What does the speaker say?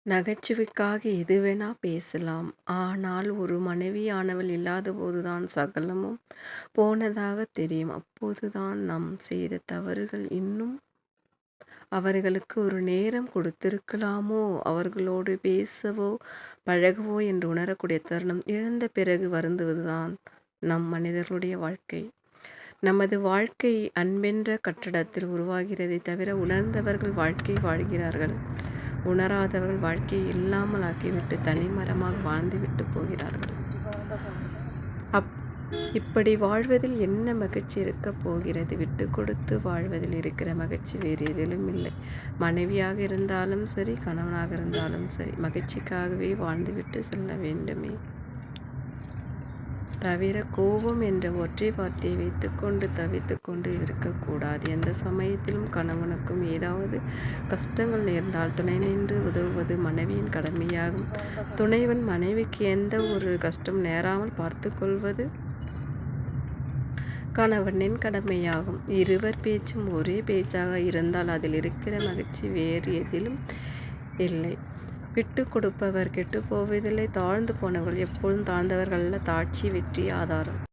நகைச்சுவைக்காக எதுவேனா பேசலாம். ஆனால் ஒரு மனைவியானவள் இல்லாதபோதுதான் சகலமும் போனதாகத் தெரியும். அப்போதுதான் நாம் செய்த தவறுகள் இன்னும் அவர்களுக்கு ஒரு நேரம் கொடுத்திருக்கலாமோ, அவர்களோடு பேசவோ, பழகவோ என்று உணரக்கூடிய தருணம். இழந்த பிறகு வருந்துவதுதான் நம் மனிதர்களுடைய வாழ்க்கை. நமது வாழ்க்கை அன்பென்ற கட்டடத்தில் உருவாகிறதே தவிர, உணர்ந்தவர்கள் வாழ்க்கை வாழ்கிறார்கள். உணராதவர்கள் வாழ்க்கையை இல்லாமல் ஆக்கிவிட்டு தனிமரமாக வாழ்ந்துவிட்டு போகிறார்கள். இப்படி வாழ்வதில் என்ன மகிழ்ச்சி இருக்கப் போகிறது? விட்டு கொடுத்து வாழ்வதில் இருக்கிற மகிழ்ச்சி வேறு எதிலும் இல்லை. மனைவியாக இருந்தாலும் சரி, கணவனாக இருந்தாலும் சரி, மகிழ்ச்சிக்காகவே வாழ்ந்துவிட்டு செல்ல வேண்டுமே தவிர கோபம் என்ற ஒற்றை வார்த்தையை வைத்துக்கொண்டு தவித்துக்கொண்டு இருக்கக்கூடாது. எந்த சமயத்திலும் கணவனுக்கும் ஏதாவது கஷ்டங்கள் நேர்ந்தால் துணை நின்று உதவுவது மனைவியின் கடமையாகும். துணைவன் மனைவிக்கு எந்த ஒரு கஷ்டம் நேராமல் பார்த்து கொள்வது கணவனின் கடமையாகும். இருவர் பேச்சும் ஒரே பேச்சாக இருந்தால் அதில் இருக்கிற மகிழ்ச்சி வேறு எதிலும் இல்லை. விட்டு கொடுப்பவர் கெட்டு போவதில்லை. தாழ்ந்து போனவர்கள் எப்பொழுதும் தாழ்ந்தவர்கள் அல்ல. தாட்சி வெற்றி ஆதாரம்.